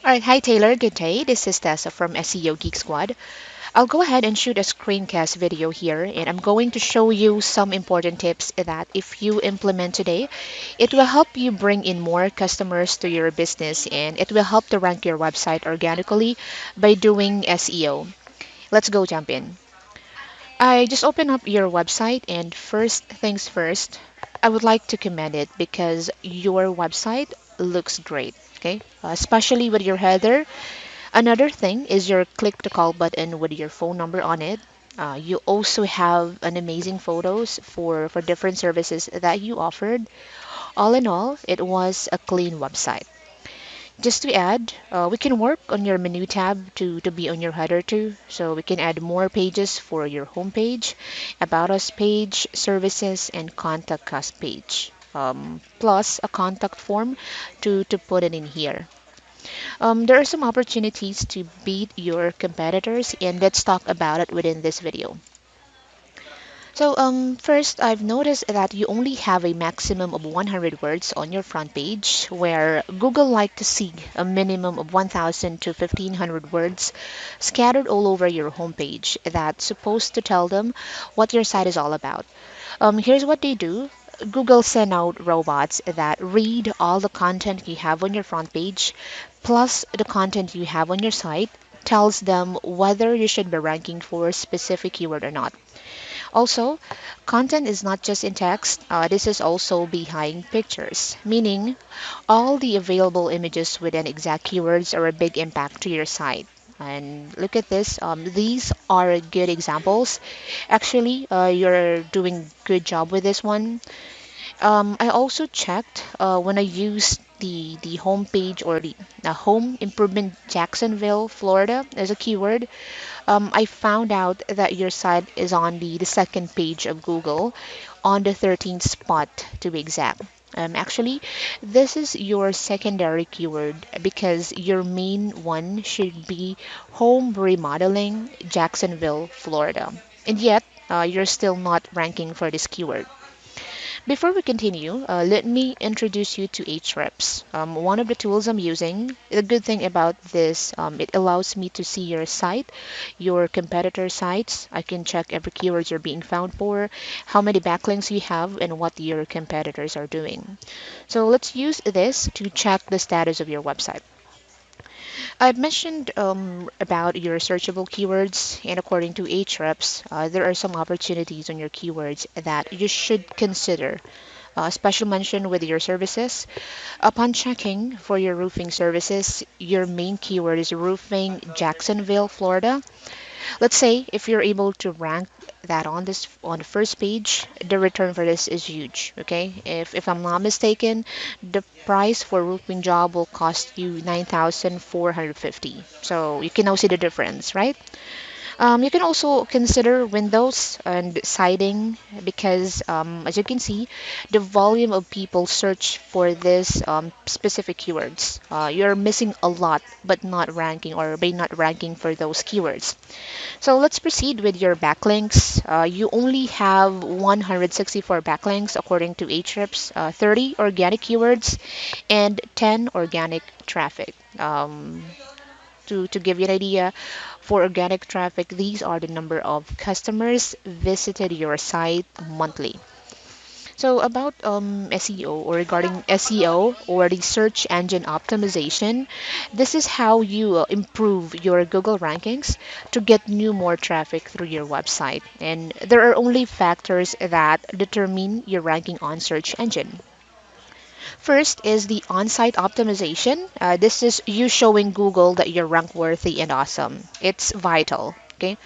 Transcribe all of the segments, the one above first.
All right, hi Taylor, good day. This is Tessa from SEO Geek Squad. I'll go ahead and shoot a screencast video here, and I'm going to show you some important tips that if you implement today, it will help you bring in more customers to your business and it will help to rank your website organically by doing SEO. Let's go jump in. I just opened up your website, and first things first, I would like to commend it because your website looks great. Okay, especially with your header. Another thing is your click to call button with your phone number on it. You also have an amazing photos for different services that you offered. All in all, it was a clean website. Just to add, we can work on your menu tab to be on your header too. So we can add more pages for your homepage, about us page, services, and contact us page. Plus a contact form to put it in here. There are some opportunities to beat your competitors, and let's talk about it within this video. So, first, I've noticed that you only have a maximum of 100 words on your front page, where Google like to see a minimum of 1,000 to 1,500 words scattered all over your homepage that's supposed to tell them what your site is all about. Here's what they do. Google send out robots that read all the content you have on your front page, plus the content you have on your site, tells them whether you should be ranking for a specific keyword or not. Also, content is not just in text, this is also behind pictures, meaning all the available images with an exact keywords are a big impact to your site. And look at this. These are good examples. Actually, you're doing good job with this one. I also checked when I used the homepage or the home improvement Jacksonville, Florida as a keyword. I found out that your site is on the second page of Google, on the 13th spot to be exact. Actually, this is your secondary keyword because your main one should be home remodeling, Jacksonville, Florida. And yet, you're still not ranking for this keyword. Before we continue, let me introduce you to Ahrefs. One of the tools I'm using. The good thing about this, it allows me to see your site, your competitor sites. I can check every keywords you're being found for, how many backlinks you have, and what your competitors are doing. So let's use this to check the status of your website. I've mentioned about your searchable keywords, and according to Ahrefs, there are some opportunities on your keywords that you should consider. Special mention with your services. Upon checking for your roofing services, your main keyword is roofing Jacksonville, Florida. Let's say if you're able to rank that on the first page, the return for this is huge. Okay, if I'm not mistaken, the price for roofing job will cost you 9,450. So you can now see the difference, right? You can also consider windows and siding because, as you can see, the volume of people search for this specific keywords. You're missing a lot, but not ranking or by not ranking for those keywords. So let's proceed with your backlinks. You only have 164 backlinks according to Ahrefs, 30 organic keywords, and 10 organic traffic. To give you an idea, for organic traffic, these are the number of customers visited your site monthly. So about SEO or regarding SEO or the search engine optimization, this is how you improve your Google rankings to get new more traffic through your website. And there are only factors that determine your ranking on search engine. First is the on-site optimization. This is you showing Google that you're rank worthy and awesome. It's vital. Okay.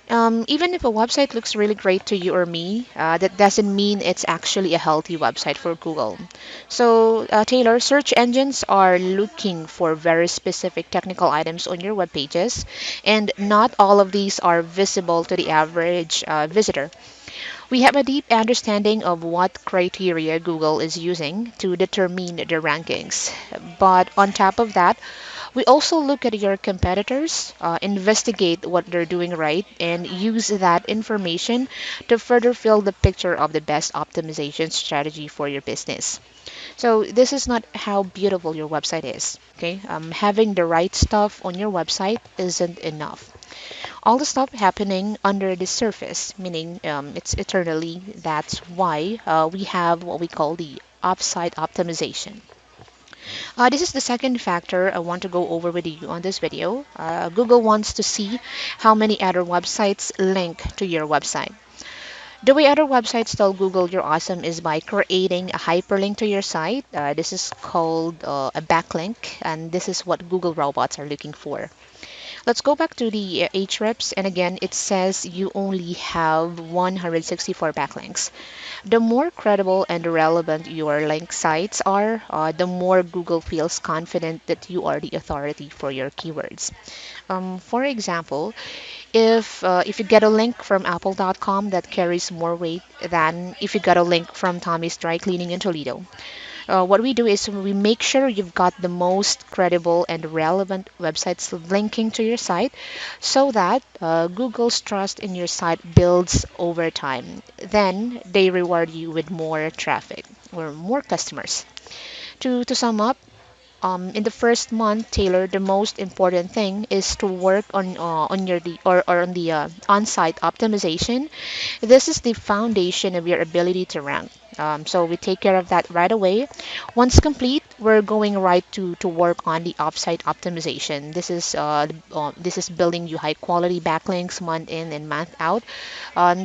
Even if a website looks really great to you or me, that doesn't mean it's actually a healthy website for Google. So, Taylor, search engines are looking for very specific technical items on your web pages, and not all of these are visible to the average visitor. We have a deep understanding of what criteria Google is using to determine the rankings. But on top of that, We also look at your competitors, investigate what they're doing right, and use that information to further fill the picture of the best optimization strategy for your business. So this is not how beautiful your website is. Okay, having the right stuff on your website isn't enough. All the stuff happening under the surface, meaning it's eternally. That's why we have what we call the offsite optimization. This is the second factor I want to go over with you on this video. Google wants to see how many other websites link to your website. The way other websites tell Google you're awesome is by creating a hyperlink to your site. This is called a backlink, and this is what Google robots are looking for. Let's go back to the Ahrefs, and again, it says you only have 164 backlinks. The more credible and relevant your link sites are, the more Google feels confident that you are the authority for your keywords. For example, if you get a link from apple.com, that carries more weight than if you got a link from Tommy's Dry Cleaning in Toledo. What we do is we make sure you've got the most credible and relevant websites linking to your site so that Google's trust in your site builds over time. Then they reward you with more traffic or more customers. To sum up, in the first month, Taylor, the most important thing is to work on your or on the on-site optimization. This is the foundation of your ability to rank. So we take care of that right away. Once complete, we're going right to work on the off-site optimization. This is building you high quality backlinks month in and month out.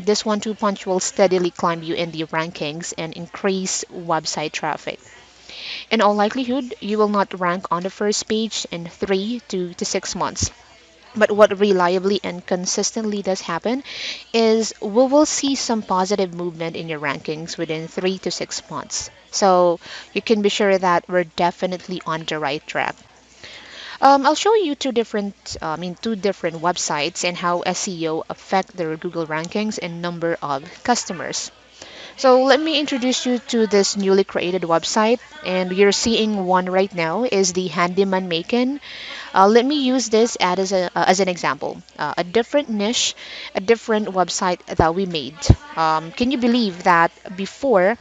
This one-two punch will steadily climb you in the rankings and increase website traffic. In all likelihood, you will not rank on the first page in 3 to 6 months. But what reliably and consistently does happen is we will see some positive movement in your rankings within 3 to 6 months. So you can be sure that we're definitely on the right track. I'll show you two different websites and how SEO affect their Google rankings and number of customers. So let me introduce you to this newly created website, and you're seeing one right now is the Handyman Macon. Let me use this as an example. A different niche, a different website that we made. Can you believe that before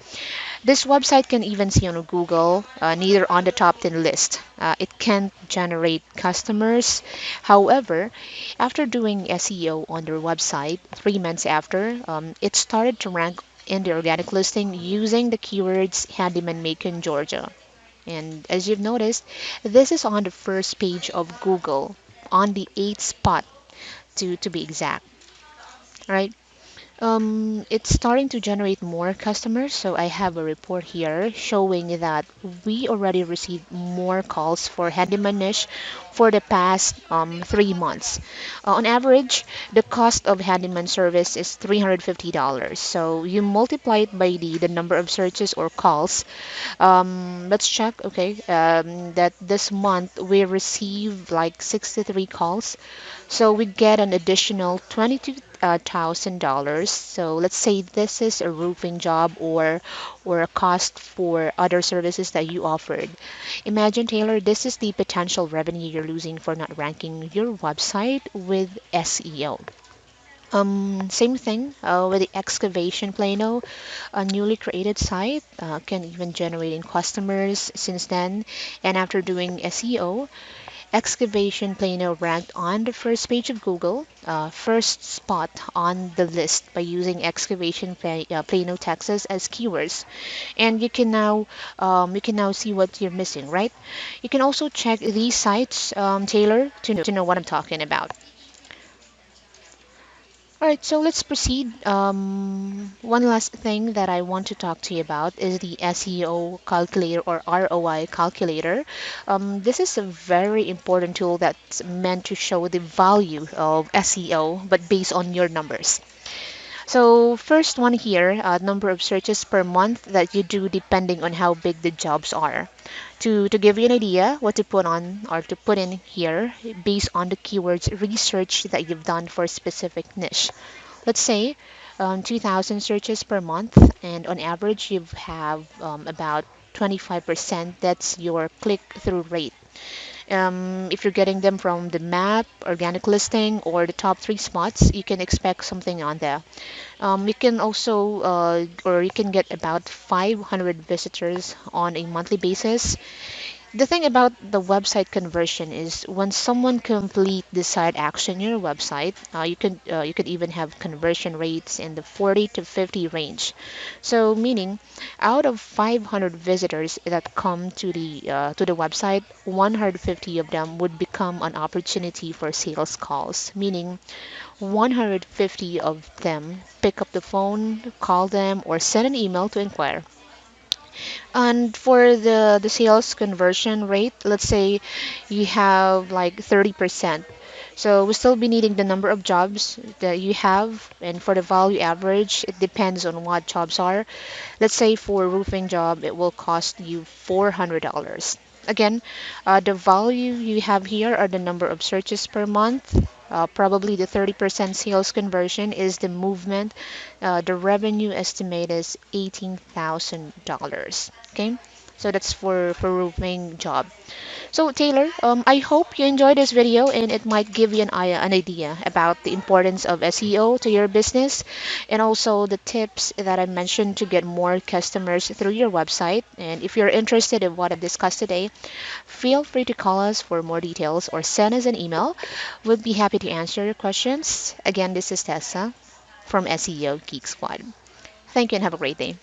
this website can even see on Google, neither on the top 10 list. It can't generate customers. However, after doing SEO on their website 3 months after, it started to rank in the organic listing using the keywords Handyman Macon, Georgia. And as you've noticed, this is on the first page of Google, on the eighth spot to be exact. Right? It's starting to generate more customers, so I have a report here showing that we already received more calls for handyman niche for the past 3 months. On average, the cost of handyman service is $350. So you multiply it by the number of searches or calls. Let's check, okay, that this month we received like 63 calls. So we get an additional $22,000. So let's say this is a roofing job or a cost for other services that you offered. Imagine, Taylor, this is the potential revenue you're losing for not ranking your website with SEO. Same thing with the excavation Plano, a newly created site can even generating customers since then. And after doing SEO, excavation Plano ranked on the first page of Google, first spot on the list by using Plano, Texas as keywords. And you can now see what you're missing, right? You can also check these sites, Taylor, to know what I'm talking about. All right, so let's proceed. One last thing that I want to talk to you about is the SEO calculator or ROI calculator. This is a very important tool that's meant to show the value of SEO, but based on your numbers. So first one here, number of searches per month that you do depending on how big the jobs are. To give you an idea what to put on or to put in here based on the keywords research that you've done for a specific niche. Let's say 2,000 searches per month, and on average you have about 25%. That's your click-through rate. If you're getting them from the map, organic listing, or the top three spots, you can expect something on there. You can also, or you can get about 500 visitors on a monthly basis. The thing about the website conversion is when someone complete desired action in your website, you could even have conversion rates in the 40 to 50 range. So meaning, out of 500 visitors that come to the website, 150 of them would become an opportunity for sales calls. Meaning, 150 of them pick up the phone, call them, or send an email to inquire. And for the sales conversion rate, let's say you have like 30%. So we'll still be needing the number of jobs that you have, and for the value average, it depends on what jobs are. Let's say for a roofing job, it will cost you $400. Again, the value you have here are the number of searches per month. Probably the 30% sales conversion is the movement. The revenue estimate is $18,000. Okay, so that's for roofing job. So Taylor, I hope you enjoyed this video and it might give you an idea about the importance of SEO to your business and also the tips that I mentioned to get more customers through your website. And if you're interested in what I've discussed today, feel free to call us for more details or send us an email. We'll be happy to answer your questions. Again, this is Tessa from SEO Geek Squad. Thank you and have a great day.